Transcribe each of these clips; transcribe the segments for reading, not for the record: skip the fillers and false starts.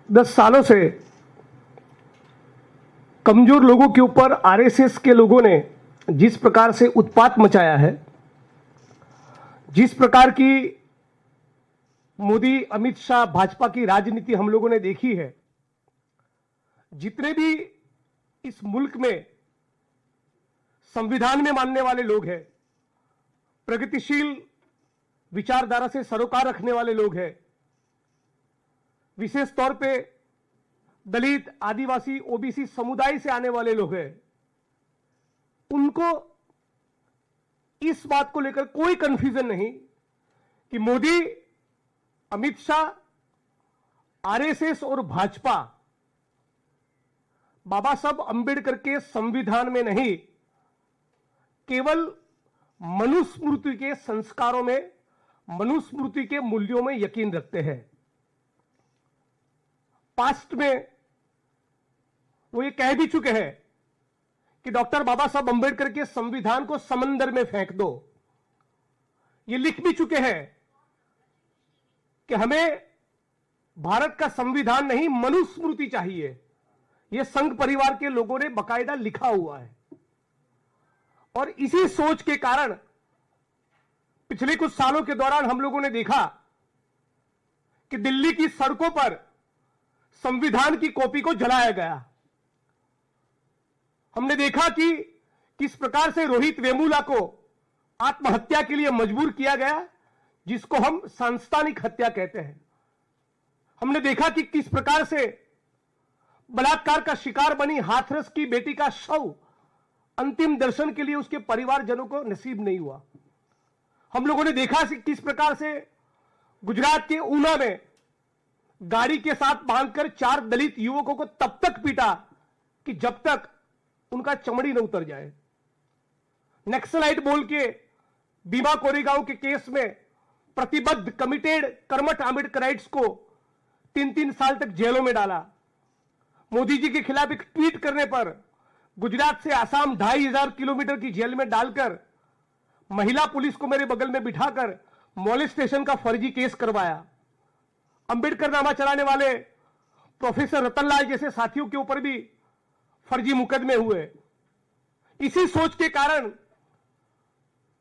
10 सालों से कमजोर लोगों के ऊपर आरएसएस के लोगों ने जिस प्रकार से उत्पात मचाया है, जिस प्रकार की मोदी अमित शाह भाजपा की राजनीति हम लोगों ने देखी है, जितने भी इस मुल्क में संविधान में मानने वाले लोग हैं, प्रगतिशील विचारधारा से सरोकार रखने वाले लोग हैं, विशेष तौर पे दलित, आदिवासी, ओबीसी समुदाय से आने वाले लोग हैं, उनको इस बात को लेकर कोई कंफ्यूजन नहीं कि मोदी, अमित शाह, आरएसएस और भाजपा बाबा साहब अंबेडकर के संविधान में नहीं, केवल मनुस्मृति के संस्कारों में, मनुस्मृति के मूल्यों में यकीन रखते हैं। पास्ट में वो ये कह भी चुके हैं कि डॉक्टर बाबा साहब अंबेडकर के संविधान को समंदर में फेंक दो। ये लिख भी चुके हैं कि हमें भारत का संविधान नहीं, मनुस्मृति चाहिए। ये संघ परिवार के लोगों ने बकायदा लिखा हुआ है। और इसी सोच के कारण पिछले कुछ सालों के दौरान हम लोगों ने देखा कि दिल्ली की सड़कों पर संविधान की कॉपी को जलाया गया। हमने देखा कि किस प्रकार से रोहित वेमुला को आत्महत्या के लिए मजबूर किया गया, जिसको हम सांस्थानिक हत्या कहते हैं। हमने देखा कि किस प्रकार से बलात्कार का शिकार बनी हाथरस की बेटी का शव अंतिम दर्शन के लिए उसके परिवारजनों को नसीब नहीं हुआ। हम लोगों ने देखा कि किस प्रकार से गुजरात के ऊना में गाड़ी के साथ बांधकर 4 दलित युवकों को तब तक पीटा कि जब तक उनका चमड़ी न उतर जाए। नक्सलाइट बोल के भीमा कोरेगांव के केस में प्रतिबद्ध, कमिटेड, कर्मठ आंबेडकराइट्स को 3-3 साल तक जेलों में डाला। मोदी जी के खिलाफ एक ट्वीट करने पर गुजरात से आसाम 2500 किलोमीटर की जेल में डालकर महिला पुलिस को मेरे बगल में बिठाकर मॉलेस्टेशन का फर्जी केस करवाया। अंबेडकर नामा चलाने वाले प्रोफेसर रतनलाल जैसे साथियों के ऊपर भी फर्जी मुकदमे हुए। इसी सोच के कारण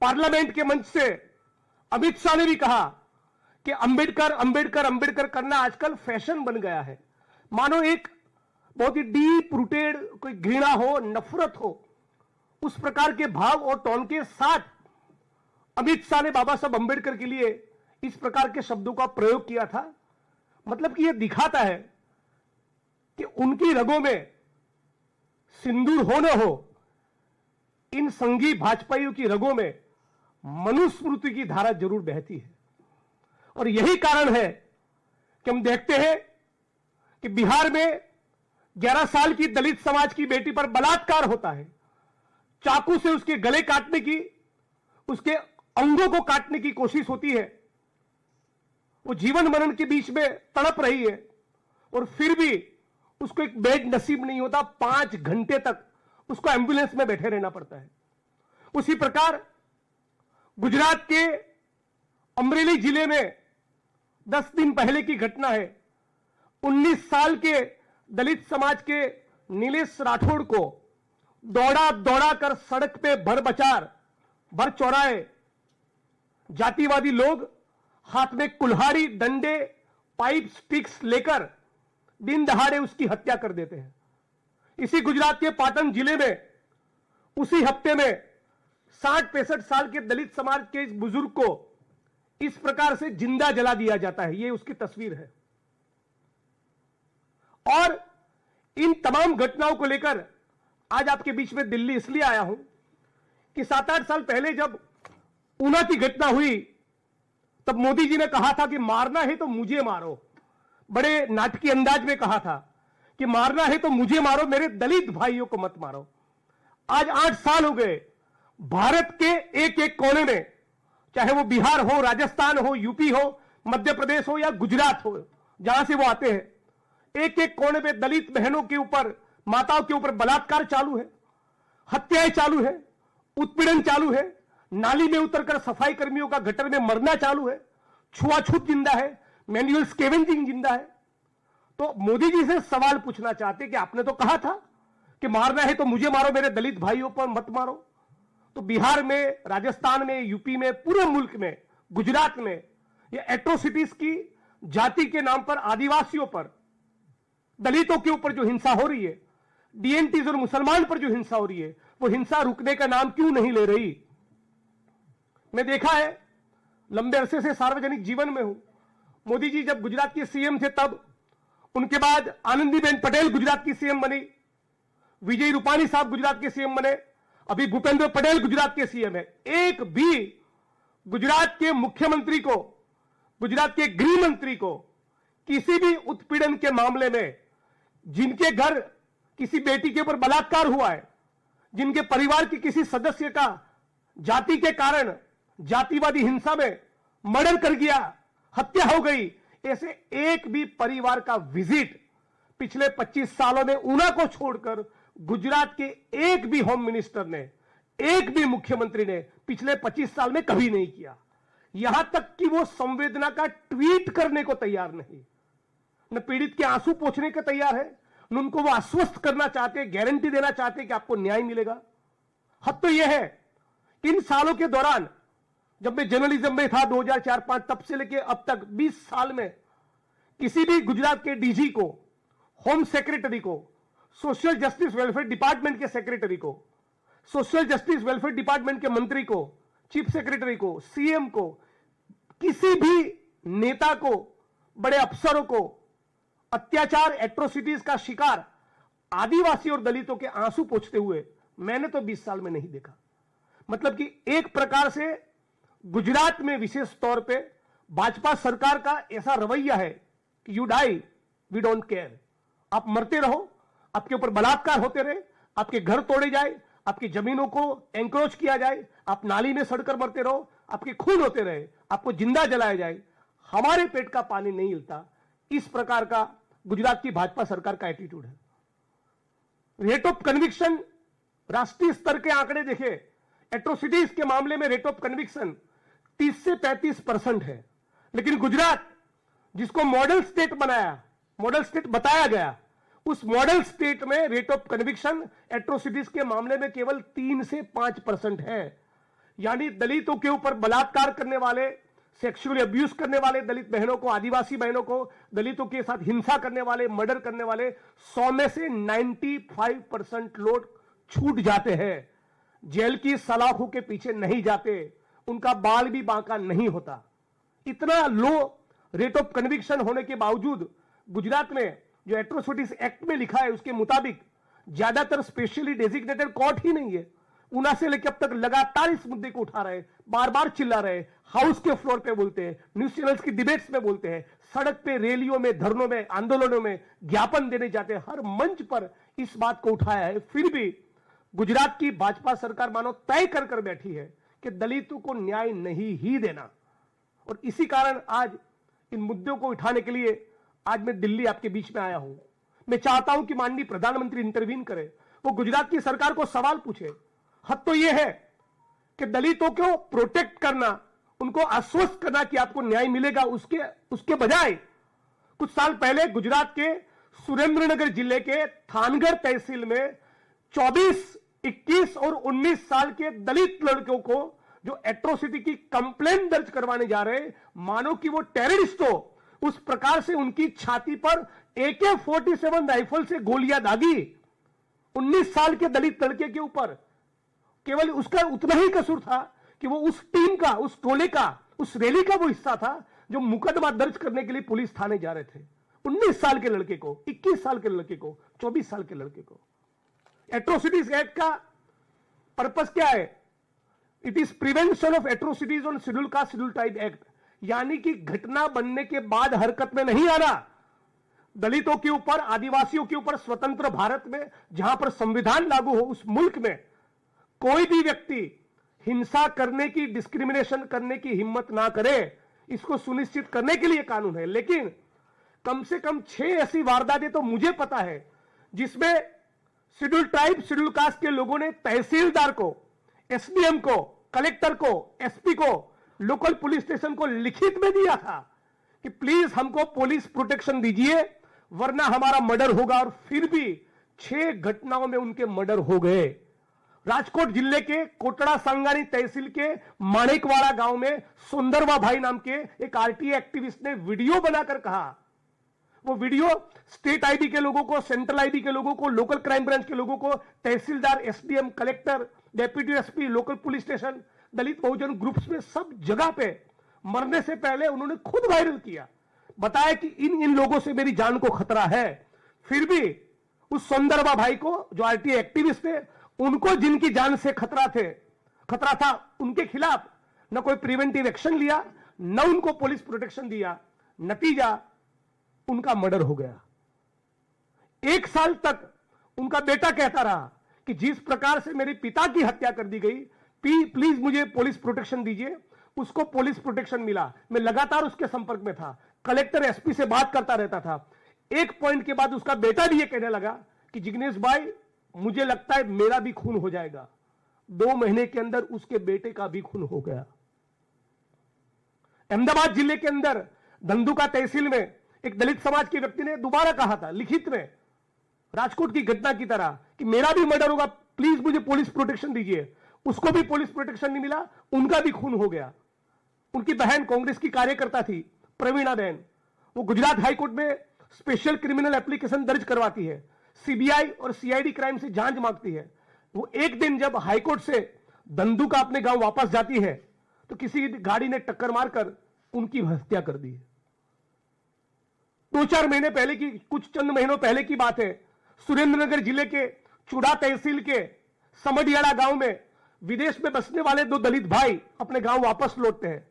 पार्लियामेंट के मंच से अमित शाह ने भी कहा कि अंबेडकर अंबेडकर अंबेडकर करना आजकल फैशन बन गया है। मानो एक बहुत ही डीप रूटेड कोई घृणा हो, नफरत हो, उस प्रकार के भाव और टोन के साथ अमित शाह ने बाबा साहब अंबेडकर के लिए इस प्रकार के शब्दों का प्रयोग किया था। मतलब कि यह दिखाता है कि उनकी रगों में सिंदूर हो न हो, इन संघी भाजपाइयों की रगों में मनुस्मृति की धारा जरूर बहती है। और यही कारण है कि हम देखते हैं कि बिहार में 11 साल की दलित समाज की बेटी पर बलात्कार होता है। चाकू से उसके गले काटने की, उसके अंगों को काटने की कोशिश होती है। वो जीवन मरण के बीच में तड़प रही है और फिर भी उसको एक बेड नसीब नहीं होता। 5 घंटे तक उसको एम्बुलेंस में बैठे रहना पड़ता है। उसी प्रकार गुजरात के अमरेली जिले में 10 दिन पहले की घटना है। 19 साल के दलित समाज के नीलेश राठौड़ को दौड़ा दौड़ा कर सड़क पे भर चौराहे जातिवादी लोग हाथ में कुल्हाड़ी, डंडे, पाइप, स्टिक्स लेकर दिन दहाड़े उसकी हत्या कर देते हैं। इसी गुजरात के पाटन जिले में उसी हफ्ते में 60-65 साल के दलित समाज के इस बुजुर्ग को इस प्रकार से जिंदा जला दिया जाता है। ये उसकी तस्वीर है। और इन तमाम घटनाओं को लेकर आज आपके बीच में दिल्ली इसलिए आया हूं कि 7-8 साल पहले जब ऊना की घटना हुई, तब मोदी जी ने कहा था कि मारना है तो मुझे मारो। बड़े नाटकीय अंदाज में कहा था कि मारना है तो मुझे मारो, मेरे दलित भाइयों को मत मारो। आज 8 साल हो गए, भारत के एक एक कोने में, चाहे वो बिहार हो, राजस्थान हो, यूपी हो, मध्य प्रदेश हो या गुजरात हो, जहां से वो आते हैं, एक एक कोने पे दलित बहनों के ऊपर, माताओं के ऊपर बलात्कार चालू है, हत्याएं चालू है, उत्पीड़न चालू है, नाली में उतरकर सफाई कर्मियों का गटर में मरना चालू है, छुआछूत जिंदा है, मैनुअल स्केवेंजिंग जिंदा है। तो मोदी जी से सवाल पूछना चाहते कि आपने तो कहा था कि मारना है तो मुझे मारो, मेरे दलित भाइयों पर मत मारो। तो बिहार में, राजस्थान में, यूपी में, पूरे मुल्क में, गुजरात में ये एट्रोसिटीज की जाति के नाम पर, आदिवासियों पर, दलितों के ऊपर जो हिंसा हो रही है, डीएनटीज और मुसलमान पर जो हिंसा हो रही है, वो हिंसा रुकने का नाम क्यों नहीं ले रही? मैं देखा है, लंबे अरसे से सार्वजनिक जीवन में हूं। मोदी जी जब गुजरात के सीएम थे तब, उनके बाद आनंदीबेन पटेल गुजरात की सीएम बनी, विजय रूपाणी साहब गुजरात के सीएम बने, अभी भूपेंद्र पटेल गुजरात के सीएम है। एक भी गुजरात के मुख्यमंत्री को, गुजरात के गृह मंत्री को किसी भी उत्पीड़न के मामले में, जिनके घर किसी बेटी के ऊपर बलात्कार हुआ है, जिनके परिवार के किसी सदस्य का जाति के कारण जातिवादी हिंसा में मर्डर कर गया, हत्या हो गई, ऐसे एक भी परिवार का विजिट पिछले 25 सालों में ऊना को छोड़कर गुजरात के एक भी होम मिनिस्टर ने, एक भी मुख्यमंत्री ने पिछले 25 साल में कभी नहीं किया। यहां तक कि वो संवेदना का ट्वीट करने को तैयार नहीं, न पीड़ित के आंसू पोंछने के तैयार है, न उनको वो आश्वस्त करना चाहते, गारंटी देना चाहते कि आपको न्याय मिलेगा। हद तो यह है, इन सालों के दौरान जब मैं जर्नलिज्म में था 2004-5, तब से लेकर अब तक 20 साल में किसी भी गुजरात के डीजी को, होम सेक्रेटरी को, सोशल जस्टिस वेलफेयर डिपार्टमेंट के सेक्रेटरी को, सोशल जस्टिस वेलफेयर डिपार्टमेंट के मंत्री को, चीफ सेक्रेटरी को, सीएम को, किसी भी नेता को, बड़े अफसरों को अत्याचार, एट्रोसिटीज का शिकार आदिवासी और दलितों के आंसू पोंछते हुए मैंने तो 20 साल में नहीं देखा। मतलब कि एक प्रकार से गुजरात में विशेष तौर पे भाजपा सरकार का ऐसा रवैया है कि you die we don't care, आप मरते रहो, आपके ऊपर बलात्कार होते रहे, आपके घर तोड़े जाए, आपकी जमीनों को एंक्रोच किया जाए, आप नाली में सड़कर मरते रहो, आपके खून होते रहे, आपको जिंदा जलाया जाए, हमारे पेट का पानी नहीं हिलता। इस प्रकार का गुजरात की भाजपा सरकार का एटीट्यूड है। रेट ऑफ कन्विक्शन, राष्ट्रीय स्तर के आंकड़े देखे, एट्रोसिटीज के मामले में रेट ऑफ कन्विक्शन 30 से 35% है, लेकिन गुजरात जिसको मॉडल स्टेट बनाया, मॉडल स्टेट बताया गया, उस मॉडल स्टेट में रेट ऑफ कन्विक्शन एट्रोसिटीज के मामले में केवल 3 से 5% है। यानी दलितों के ऊपर बलात्कार करने वाले, सेक्सुअली अब्यूज करने वाले दलित बहनों को, आदिवासी बहनों को, दलितों के साथ हिंसा करने वाले, मर्डर करने वाले 100 में से 95% लोग छूट जाते हैं, जेल की सलाखों के पीछे नहीं जाते, उनका बाल भी बांका नहीं होता। इतना लो रेट ऑफ कन्विक्शन होने के बावजूद गुजरात में जो एट्रोसिटीज एक्ट में लिखा है उसके मुताबिक ज्यादातर स्पेशली डेजिग्नेटेड कोर्ट ही नहीं है। ऊना से लेकर अब तक लगातार इस मुद्दे को उठा रहे, बार बार चिल्ला रहे, हाउस के फ्लोर पे बोलते हैं, न्यूज चैनल्स की डिबेट्स में बोलते हैं, सड़क पे, रैलियों में, धरनों में, आंदोलनों में ज्ञापन देने जाते हैं, हर मंच पर इस बात को उठाया है। फिर भी गुजरात की भाजपा सरकार मानो तय कर कर बैठी है कि दलितों को न्याय नहीं ही देना। और इसी कारण आज इन मुद्दों को उठाने के लिए आज मैं दिल्ली आपके बीच में आया हूं। मैं चाहता हूं कि माननीय प्रधानमंत्री इंटरवीन करे, वो गुजरात की सरकार को सवाल पूछे। हद तो यह है कि दलितों को प्रोटेक्ट करना, उनको आश्वस्त करना कि आपको न्याय मिलेगा, उसके बजाय कुछ साल पहले गुजरात के सुरेंद्रनगर जिले के थानगढ़ तहसील में 24, 21 और 19 साल के दलित लड़कों को जो एट्रोसिटी की कंप्लेंट दर्ज करवाने जा रहे, मानो कि वो टेररिस्ट हो, उस प्रकार से उनकी छाती पर AK-47 राइफल से गोलियां दागी 19 साल के दलित लड़के के ऊपर। केवल उसका उतना ही कसूर था कि वो उस टीम का, उस टोले का, उस रैली का वो हिस्सा था जो मुकदमा दर्ज करने के लिए पुलिस थाने जा रहे थे। 19 साल के लड़के को, 21 साल के लड़के को, 24 साल के लड़के को। एट्रोसिटीज एक्ट का पर्पस क्या है? It is prevention of atrocities on schedule caste, schedule tribe act. यानी कि घटना बनने के बाद हरकत में नहीं आना। दलितों के ऊपर, आदिवासियों के ऊपर स्वतंत्र भारत में, जहां पर संविधान लागू हो, उस मुल्क में कोई भी व्यक्ति हिंसा करने की, डिस्क्रिमिनेशन करने की हिम्मत ना करे, इसको सुनिश्चित करने के लिए कानून है। लेकिन कम से कम 6 ऐसी वारदातें तो मुझे पता है जिसमें शेड्यूल ट्राइब, शेड्यूल कास्ट के लोगों ने तहसीलदार को, एसडीएम को, कलेक्टर को, एसपी को, लोकल पुलिस स्टेशन को लिखित में दिया था कि प्लीज हमको पुलिस प्रोटेक्शन दीजिए, वरना हमारा मर्डर होगा। और फिर भी 6 घटनाओं में उनके मर्डर हो गए। राजकोट जिले के कोटड़ा सांगानी तहसील के माणिकवाड़ा गांव में सुंदरवा भाई नाम के एक आरटीआई एक्टिविस्ट ने वीडियो बनाकर कहा, वो वीडियो स्टेट आईबी के लोगों को, सेंट्रल आईबी के लोगों को, लोकल क्राइम ब्रांच के लोगों को, तहसीलदार, SDM, collector, deputy SP, local police station, Dalit Bahujan groups में सब जगह पे मरने से पहले उन्होंने खुद वायरल किया, बताया कि इन लोगों से मेरी जान को खतरा है। फिर भी उस सुंदरवा भाई को, जो आरटीआई एक्टिविस्ट थे, उनको जिनकी जान से खतरा था, उनके खिलाफ न कोई प्रिवेंटिव एक्शन लिया, न उनको पुलिस प्रोटेक्शन दिया। नतीजा उनका मर्डर हो गया। 1 साल तक उनका बेटा कहता रहा कि जिस प्रकार से मेरे पिता की हत्या कर दी गई, प्लीज मुझे पुलिस प्रोटेक्शन दीजिए। उसको पुलिस प्रोटेक्शन मिला। मैं लगातार उसके संपर्क में था, कलेक्टर, एसपी से बात करता रहता था। एक पॉइंट के बाद उसका बेटा भी ये कहने लगा कि जिग्नेश भाई, मुझे लगता है मेरा भी खून हो जाएगा। 2 महीने के अंदर उसके बेटे का भी खून हो गया। अहमदाबाद जिले के अंदर धंधुका तहसील में एक दलित समाज के व्यक्ति ने दोबारा कहा था लिखित में, राजकोट की घटना की तरह, कि मेरा भी मर्डर होगा, प्लीज मुझे पुलिस प्रोटेक्शन दीजिए। उसको भी पुलिस प्रोटेक्शन नहीं मिला, उनका भी खून हो गया। उनकी बहन कांग्रेस की कार्यकर्ता थी, प्रवीणा बहन, वो गुजरात हाईकोर्ट में स्पेशल क्रिमिनल एप्लीकेशन दर्ज करवाती है, सीबीआई और सीआईडी क्राइम से जांच मांगती है। वो एक दिन जब हाईकोर्ट से धंधुका अपने गांव वापस जाती है तो किसी गाड़ी ने टक्कर मारकर उनकी हत्या कर दी। 2-4 महीने पहले की, कुछ चंद महीनों पहले की बात है, सुरेंद्रनगर जिले के चुड़ा तहसील के समडियाड़ा गांव में विदेश में बसने वाले 2 दलित भाई अपने गांव वापस लौटते हैं।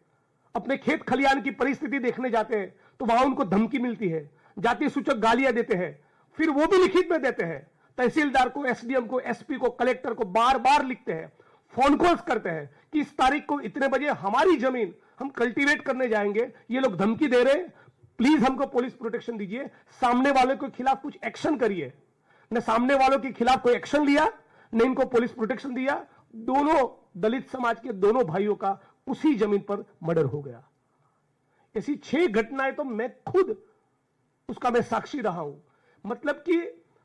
अपने खेत खलियान की परिस्थिति देखने जाते हैं तो वहां उनको धमकी मिलती है, जाति सूचक गालियां देते हैं। फिर वो भी लिखित में देते हैं, तहसीलदार को, एसडीएम को, एसपी को, कलेक्टर को बार बार लिखते हैं, फोन कॉल्स करते हैं कि इस तारीख को इतने बजे हमारी जमीन हम कल्टीवेट करने जाएंगे, ये लोग धमकी दे रहे हैं, प्लीज हमको पुलिस प्रोटेक्शन दीजिए, सामने वाले के खिलाफ कुछ एक्शन करिए। न सामने वालों के खिलाफ कोई एक्शन लिया, न इनको पुलिस प्रोटेक्शन दिया। दोनों दलित समाज के दोनों भाइयों का उसी जमीन पर मर्डर हो गया। ऐसी 6 घटनाएं तो मैं खुद उसका मैं साक्षी रहा हूं। मतलब कि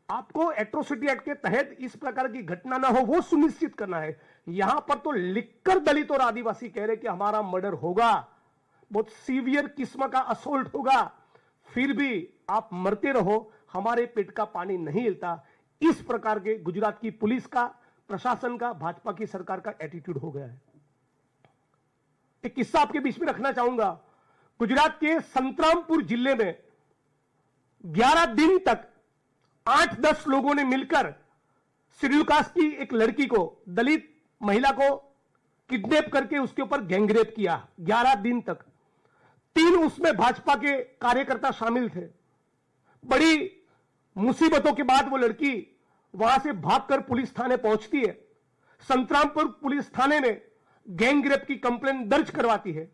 आपको एट्रोसिटी एक्ट के तहत इस प्रकार की घटना ना हो, वो सुनिश्चित करना है। यहां पर तो लिखकर दलित और आदिवासी कह रहे कि हमारा मर्डर होगा, बहुत सीवियर किस्म का असोल्ट होगा, फिर भी आप मरते रहो, हमारे पेट का पानी नहीं हिलता। इस प्रकार के गुजरात की पुलिस का, प्रशासन का, भाजपा की सरकार का एटीट्यूड हो गया है। एक किस्सा आपके बीच में रखना चाहूंगा। गुजरात के संतरामपुर जिले में 11 दिन तक 8-10 लोगों ने मिलकर शेड्यूल कास्ट की एक लड़की को, दलित महिला को किडनैप करके उसके ऊपर गैंगरेप किया। 11 दिन तक 3 उसमें भाजपा के कार्यकर्ता शामिल थे। बड़ी मुसीबतों के बाद वो लड़की वहां से भागकर पुलिस थाने पहुंचती है। संतरामपुर पुलिस थाने में गैंगरेप की कंप्लेंट दर्ज करवाती है,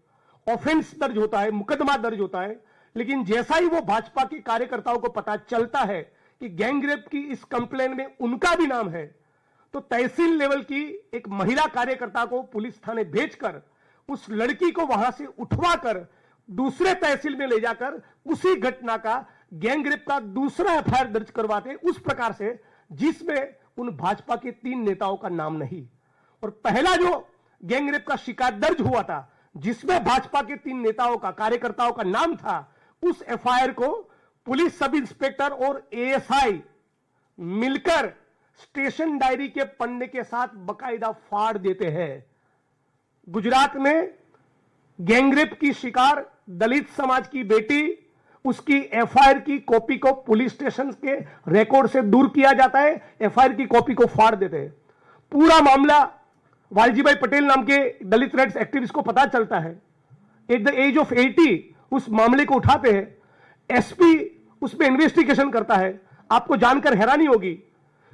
ऑफेंस दर्ज होता है, मुकदमा दर्ज होता है। लेकिन जैसा ही वो भाजपा के कार्यकर्ताओं को पता चलता है कि गैंगरेप की इस कंप्लेंट में उनका भी नाम है, तो तहसील लेवल की एक महिला कार्यकर्ता को पुलिस थाने भेजकर उस लड़की को वहां से उठवाकर दूसरे तहसील में ले जाकर उसी घटना का, गैंगरेप का दूसरा एफआईआर दर्ज करवाते, उस प्रकार से जिसमें उन भाजपा के 3 नेताओं का नाम नहीं। और पहला जो गैंगरेप का शिकायत दर्ज हुआ था, जिसमें भाजपा के 3 नेताओं का, कार्यकर्ताओं का नाम था, उस एफआईआर को पुलिस सब इंस्पेक्टर और एएसआई मिलकर स्टेशन डायरी के पन्ने के साथ बकायदा फाड़ देते हैं। गुजरात में गैंगरेप की शिकार दलित समाज की बेटी, उसकी एफआईआर की कॉपी को पुलिस स्टेशन के रिकॉर्ड से दूर किया जाता है, एफआईआर की कॉपी को फाड़ देते हैं। पूरा मामला वालजीभाई पटेल नाम के दलित राइट्स एक्टिविस्ट को पता चलता है। एट द एज ऑफ 80 उस मामले को उठाते हैं, एसपी उसमें इन्वेस्टिगेशन करता है। आपको जानकर हैरानी होगी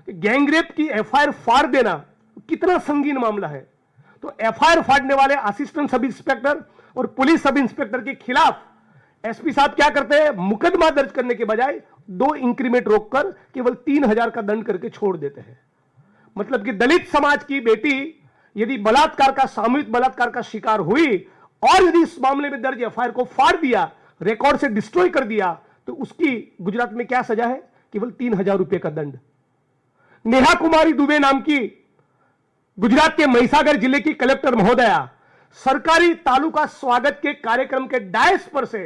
कि गैंगरेप की एफआईआर फाड़ देना कितना संगीन मामला है। तो एफआईआर फाड़ने वाले असिस्टेंट सब इंस्पेक्टर और पुलिस सब इंस्पेक्टर के खिलाफ एसपी साहब क्या करते हैं, मुकदमा दर्ज करने के बजाय 2 इंक्रीमेंट रोककर केवल 3000 का दंड करके छोड़ देते हैं। मतलब कि दलित समाज की बेटी यदि बलात्कार का, सामूहिक बलात्कार का शिकार हुई और यदि इस मामले में दर्ज एफआईआर को फाड़ दिया, रिकॉर्ड से डिस्ट्रॉय कर दिया, तो उसकी गुजरात में क्या सजा है? केवल 3,000 रुपए का दंड। नेहा कुमारी दुबे नाम की गुजरात के महिसागर जिले की कलेक्टर महोदया सरकारी तालुका स्वागत के कार्यक्रम के डायस पर से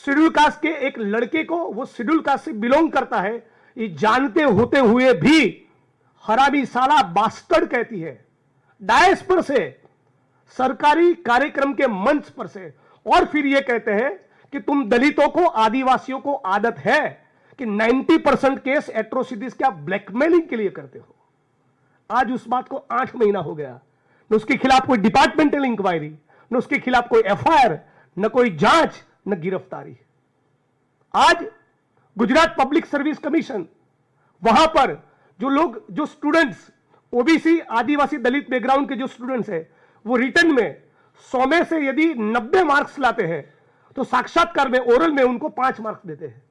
शेड्यूल कास्ट के एक लड़के को, वो शेड्यूल कास्ट से बिलोंग करता है, ये जानते होते हुए भी हरामी साला बास्टर्ड कहती है, डायस पर से, सरकारी कार्यक्रम के मंच पर से। और फिर ये कहते हैं कि तुम दलितों को, आदिवासियों को आदत है कि 90% केस एट्रोसिटीज क्या ब्लैकमेलिंग के लिए करते हो। आज उस बात को 8 महीना हो गया, न उसके खिलाफ कोई डिपार्टमेंटल इंक्वायरी, न उसके खिलाफ कोई एफआईआर, न कोई जांच, न गिरफ्तारी। आज गुजरात पब्लिक सर्विस कमीशन, वहां पर जो लोग, जो स्टूडेंट्स ओबीसी, आदिवासी, दलित बैकग्राउंड के जो स्टूडेंट्स हैं, वो रिटर्न में 100 में से यदि 90 मार्क्स लाते हैं तो साक्षात्कार में, ओरल में उनको 5 मार्क्स देते हैं।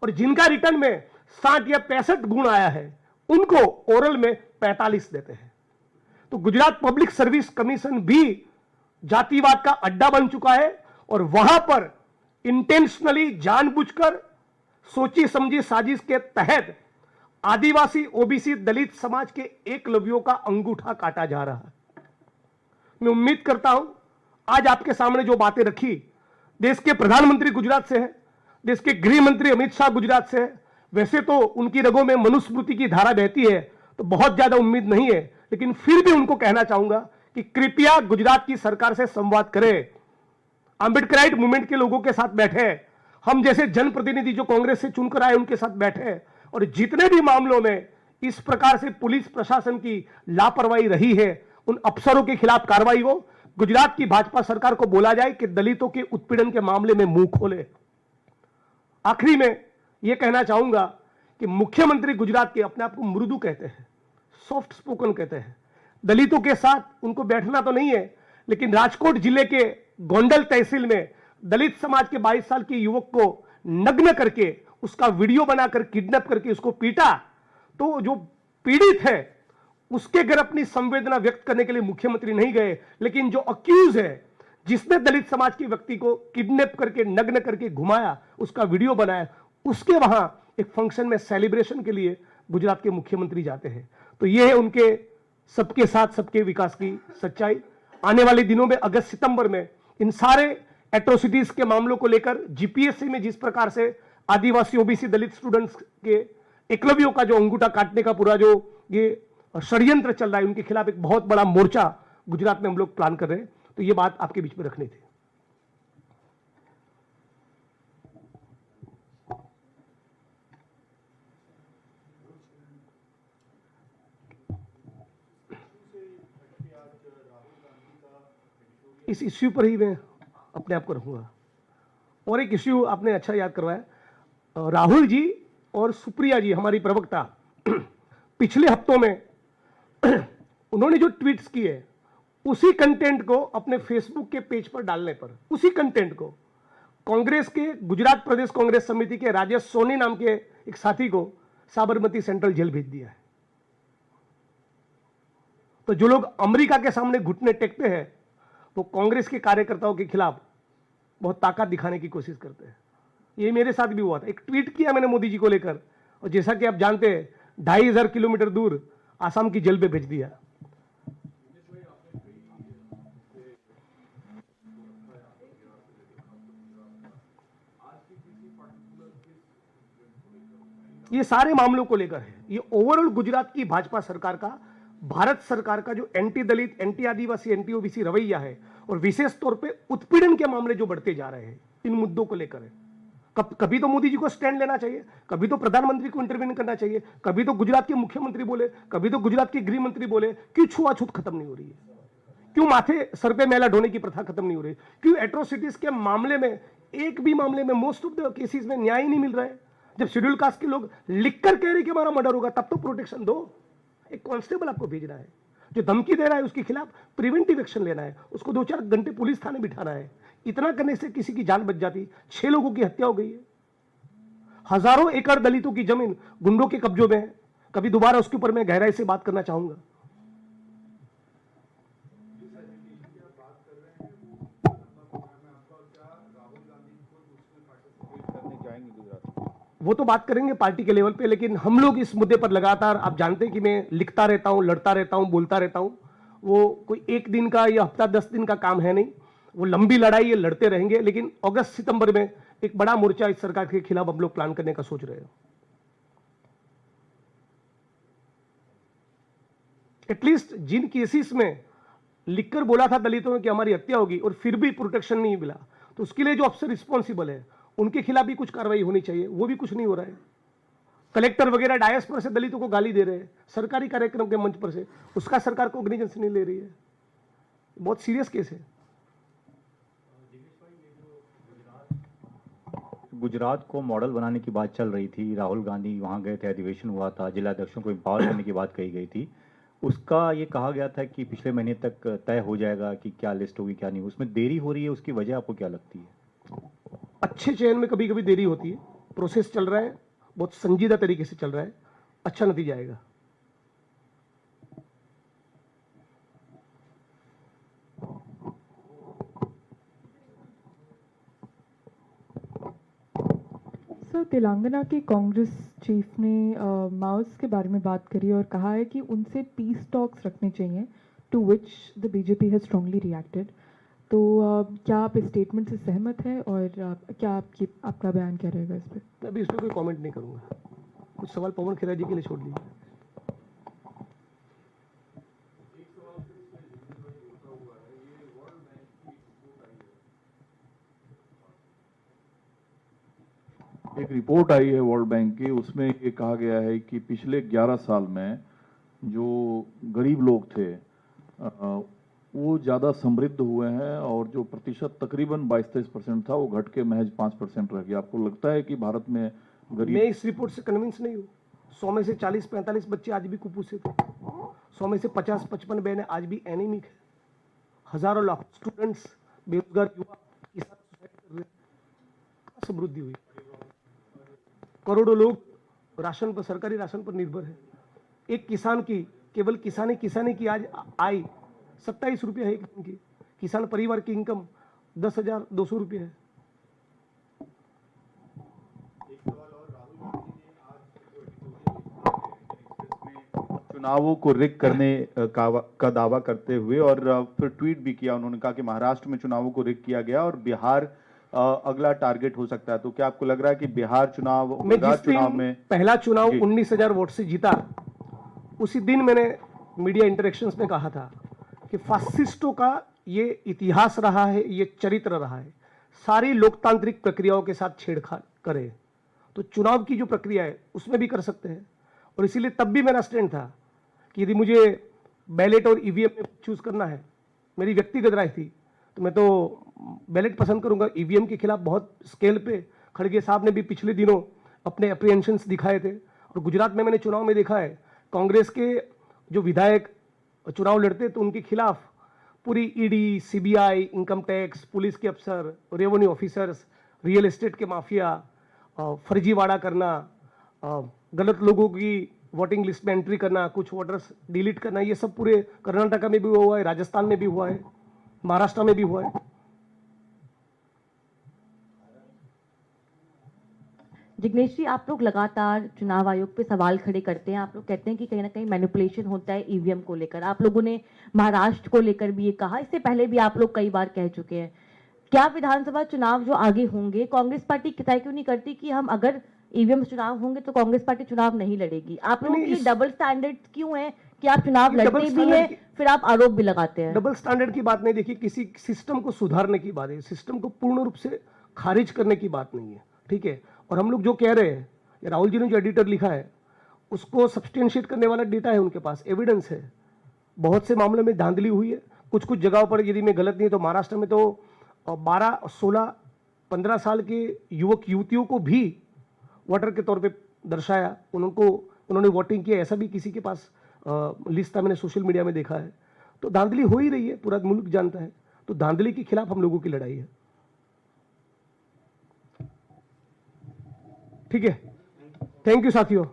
और जिनका रिटर्न में 60 या 65 गुण आया है, उनको ओरल में 45 देते हैं। तो गुजरात पब्लिक सर्विस कमीशन भी जातिवाद का अड्डा बन चुका है और वहां पर इंटेंशनली, जानबूझकर, सोची समझी साजिश के तहत आदिवासी, ओबीसी, दलित समाज के एकलव्यों का अंगूठा काटा जा रहा है। मैं उम्मीद करता हूं आज आपके सामने जो बातें रखी, देश के प्रधानमंत्री गुजरात से है, देश के गृह मंत्री अमित शाह गुजरात से है। वैसे तो उनकी रगों में मनुस्मृति की धारा बहती है, तो बहुत ज्यादा उम्मीद नहीं है, लेकिन फिर भी उनको कहना चाहूंगा कि कृपया गुजरात की सरकार से संवाद करें, आंबेडकराइट मूवमेंट के लोगों के साथ बैठे, हम जैसे जनप्रतिनिधि जो कांग्रेस से चुनकर आए उनके साथ बैठे, और जितने भी मामलों में इस प्रकार से पुलिस प्रशासन की लापरवाही रही है, उन अफसरों के खिलाफ कार्रवाई हो। गुजरात की भाजपा सरकार को बोला जाए कि दलितों के उत्पीड़न के मामले में मुंह खोले। आखिरी में यह कहना चाहूंगा कि मुख्यमंत्री गुजरात के अपने आप को मृदु कहते हैं, सॉफ्ट स्पोकन कहते हैं। दलितों के साथ उनको बैठना तो नहीं है, लेकिन राजकोट जिले के गोंडल तहसील में दलित समाज के 22 साल के युवक को नग्न करके, उसका वीडियो बनाकर किडनैप करके उसको पीटा, तो जो पीड़ित है उसके घर अपनी संवेदना व्यक्त करने के लिए मुख्यमंत्री नहीं गए, लेकिन जो अक्यूज है, जिसने दलित समाज के व्यक्ति को किडनैप करके, नग्न करके घुमाया, उसका वीडियो बनाया, उसके वहां एक फंक्शन में सेलिब्रेशन के लिए गुजरात के मुख्यमंत्री जाते हैं। तो यह है उनके सबके साथ सबके विकास की सच्चाई। आने वाले दिनों में अगस्त सितंबर में इन सारे एट्रोसिटीज के मामलों को लेकर जीपीएससी में जिस प्रकार से आदिवासी, ओबीसी, दलित स्टूडेंट्स के एकलव्यों का जो अंगूठा काटने का पूरा जो ये षड्यंत्र चल रहा है, उनके खिलाफ एक बहुत बड़ा मोर्चा गुजरात में हम लोग प्लान कर रहे हैं। तो ये बात आपके बीच में रखनी थी। इस इश्यू पर ही मैं अपने आप को रखूंगा। और एक इश्यू आपने अच्छा याद करवाया, राहुल जी और सुप्रिया जी, हमारी प्रवक्ता, पिछले हफ्तों में उन्होंने जो ट्वीट्स किए, उसी कंटेंट को अपने फेसबुक के पेज पर डालने पर, उसी कंटेंट को कांग्रेस के गुजरात प्रदेश कांग्रेस समिति के राजेश सोनी नाम के एक साथी को साबरमती सेंट्रल जेल भेज दिया है। तो जो लोग अमेरिका के सामने घुटने टेकते हैं, वो कांग्रेस के कार्यकर्ताओं के खिलाफ बहुत ताकत दिखाने की कोशिश करते हैं। ये मेरे साथ भी हुआ था। एक ट्वीट किया मैंने मोदी जी को लेकर, और जैसा कि आप जानते हैं 2500 किलोमीटर दूर आसाम की जेल पे भेज दिया। ये सारे मामलों को लेकर है। ये ओवरऑल गुजरात की भाजपा सरकार का, भारत सरकार का जो एंटी दलित, एंटी आदिवासी, एंटी ओबीसी रवैया है, और विशेष तौर पे उत्पीड़न के मामले जो बढ़ते जा रहे हैं, इन मुद्दों को लेकर है। कभी तो मोदी जी को स्टैंड लेना चाहिए, कभी तो प्रधानमंत्री को इंटरवीन करना चाहिए, कभी तो गुजरात के मुख्यमंत्री बोले, कभी तो गुजरात के गृह मंत्री बोले। क्यों छुआछूत खत्म नहीं हो रही है? क्यों माथे सर पे मैला ढोने की प्रथा खत्म नहीं हो रही? क्यों एट्रोसिटीज के मामले में, एक भी मामले में, मोस्ट ऑफ द केसेस में न्याय ही नहीं मिल रहा है? जब शेड्यूल कास्ट के लोग लिखकर कह रहे कि हमारा मर्डर होगा, तब तो प्रोटेक्शन दो। एक कांस्टेबल आपको भेजना है, जो धमकी दे रहा है उसके खिलाफ प्रिवेंटिव एक्शन लेना है, उसको 2-4 घंटे पुलिस थाने बिठाना है। इतना करने से किसी की जान बच जाती। 6 लोगों की हत्या हो गई है। हजारों एकड़ दलितों की जमीन गुंडों के कब्जों में है। कभी दोबारा उसके ऊपर मैं गहराई से बात करना चाहूंगा। करने जाएंगे गुजरात। वो तो बात करेंगे पार्टी के लेवल पे, लेकिन हम लोग इस मुद्दे पर लगातार, आप जानते हैं कि मैं लिखता रहता हूं, लड़ता रहता हूं, बोलता रहता हूं। वो कोई एक दिन का या हफ्ता 10 दिन का काम है नहीं, वो लंबी लड़ाई है, लड़ते रहेंगे। लेकिन अगस्त सितंबर में एक बड़ा मोर्चा इस सरकार के खिलाफ हम लोग प्लान करने का सोच रहे हैं। एटलीस्ट जिन केसेस में लिखकर बोला था दलितों में कि हमारी हत्या होगी और फिर भी प्रोटेक्शन नहीं मिला, तो उसके लिए जो अफसर रिस्पॉन्सिबल है उनके खिलाफ भी कुछ कार्रवाई होनी चाहिए। वो भी कुछ नहीं हो रहा है। कलेक्टर वगैरह डायस पर से दलितों को गाली दे रहे हैं, सरकारी कार्यक्रम के मंच पर से, उसका सरकार कोग्निजेंस नहीं ले रही है। बहुत सीरियस केस है। गुजरात को मॉडल बनाने की बात चल रही थी, राहुल गांधी वहां गए थे, अधिवेशन हुआ था, जिला अध्यक्षों को एम्पावर करने की बात कही गई थी। उसका ये कहा गया था कि पिछले महीने तक तय हो जाएगा कि क्या लिस्ट होगी क्या नहीं। उसमें देरी हो रही है, उसकी वजह आपको क्या लगती है? अच्छे चयन में कभी कभी देरी होती है, प्रोसेस चल रहा है, बहुत संजीदा तरीके से चल रहा है, अच्छा नतीजा आएगा। सर, तेलंगाना के कांग्रेस चीफ ने माओस के बारे में बात करी और कहा है कि उनसे पीस टॉक्स रखने चाहिए, to which the BJP has strongly reacted. तो क्या आप इस स्टेटमेंट से सहमत हैं और क्या आपका बयान क्या रहेगा इस पर? मैं अभी इस पर कोई कमेंट नहीं करूंगा। कुछ सवाल पवन खेरा जी के लिए छोड़ दीजिए। एक रिपोर्ट आई है वर्ल्ड बैंक की, उसमें ये कहा गया है कि पिछले 11 साल में जो गरीब लोग थे वो ज़्यादा समृद्ध हुए हैं और जो प्रतिशत तकरीबन 22-23% था वो घट के महज 5% रह गया। आपको लगता है कि भारत में गरीब? मैं इस रिपोर्ट से कन्विंस नहीं हूँ। 100 में से 40-45 बच्चे आज भी कुपोषित हैं। 100 में से 50-55 बहनें आज भी एनीमिक है। हजारों लाख स्टूडेंट्स, बेरोजगार युवा, किसान सुसाइड कर रहे हैं। समृद्धि हुई, करोड़ों लोग राशन पर, सरकारी राशन पर निर्भर है। एक किसान की, केवल किसानी की आज आय 27 रुपये है एक दिन की। किसान परिवार की इनकम 10,200 रुपये है। चुनावों को रिग करने का दावा करते हुए और फिर ट्वीट भी किया, उन्होंने कहा कि महाराष्ट्र में चुनावों को रिग किया गया और बिहार अगला टारगेट हो सकता है। तो क्या आपको लग रहा है कि बिहार चुनाव में पहला चुनाव 19,000 वोट से जीता, उसी दिन मैंने मीडिया इंटरेक्शंस में कहा था कि फासिस्टों का ये इतिहास रहा है, ये चरित्र रहा है, सारी लोकतांत्रिक प्रक्रियाओं के साथ छेड़छाड़ करे। तो चुनाव की जो प्रक्रिया है उसमें भी कर सकते हैं। और इसीलिए तब भी मेरा स्टैंड था कि यदि मुझे बैलेट और ईवीएम में चूज करना है, मेरी व्यक्तिगत राय थी, तो मैं तो बैलेट पसंद करूंगा। ईवीएम के खिलाफ बहुत स्केल पे खड़गे साहब ने भी पिछले दिनों अपने अप्रीहेंशंस दिखाए थे। और गुजरात में मैंने चुनाव में देखा है, कांग्रेस के जो विधायक चुनाव लड़ते तो उनके खिलाफ पूरी ED, CBI, income tax, police के अफसर, रेवेन्यू ऑफिसर्स, रियल एस्टेट के माफिया, फर्जीवाड़ा करना, गलत लोगों की वोटिंग लिस्ट में एंट्री करना, कुछ वोटर्स डिलीट करना, ये सब पूरे कर्नाटका में भी हुआ है, राजस्थान में भी हुआ है, महाराष्ट्र में भी हुआ है। जिग्नेश जी, आप लोग लगातार चुनाव आयोग पे सवाल खड़े करते हैं। आप लोग कहते हैं कि कहीं ना कहीं मैनिपुलेशन होता है ईवीएम को लेकर। आप लोगों ने महाराष्ट्र को लेकर भी ये कहा, इससे पहले भी आप लोग कई बार कह चुके हैं। क्या विधानसभा चुनाव जो आगे होंगे, कांग्रेस पार्टी तय क्यों नहीं करती कि हम अगर ईवीएम चुनाव होंगे तो कांग्रेस पार्टी चुनाव नहीं लड़ेगी? आप लोगों की डबल स्टैंडर्ड क्यों है कि आप चुनाव लड़ते भी हैं फिर आप आरोप भी लगाते हैं? डबल स्टैंडर्ड की बात नहीं। देखिए, किसी सिस्टम को सुधारने की बात है, सिस्टम को पूर्ण रूप से खारिज करने की बात नहीं है, ठीक है। और हम लोग जो कह रहे हैं, राहुल जी ने जो एडिटर लिखा है उसको सब्सटेंशिएट करने वाला डेटा है उनके पास, एविडेंस है। बहुत से मामलों में धांधली हुई है। कुछ कुछ जगहों पर, यदि मैं गलत नहीं है तो महाराष्ट्र में तो 12, 16, 15 साल के युवक युवतियों को भी वोटर के तौर पे दर्शाया, उन्होंने वोटिंग किया, ऐसा भी किसी के पास लिस्ट था, मैंने सोशल मीडिया में देखा है। तो धांधली हो ही रही है, पूरा मुल्क जानता है। तो धांधली के खिलाफ हम लोगों की लड़ाई है, ठीक है। थैंक यू साथियों।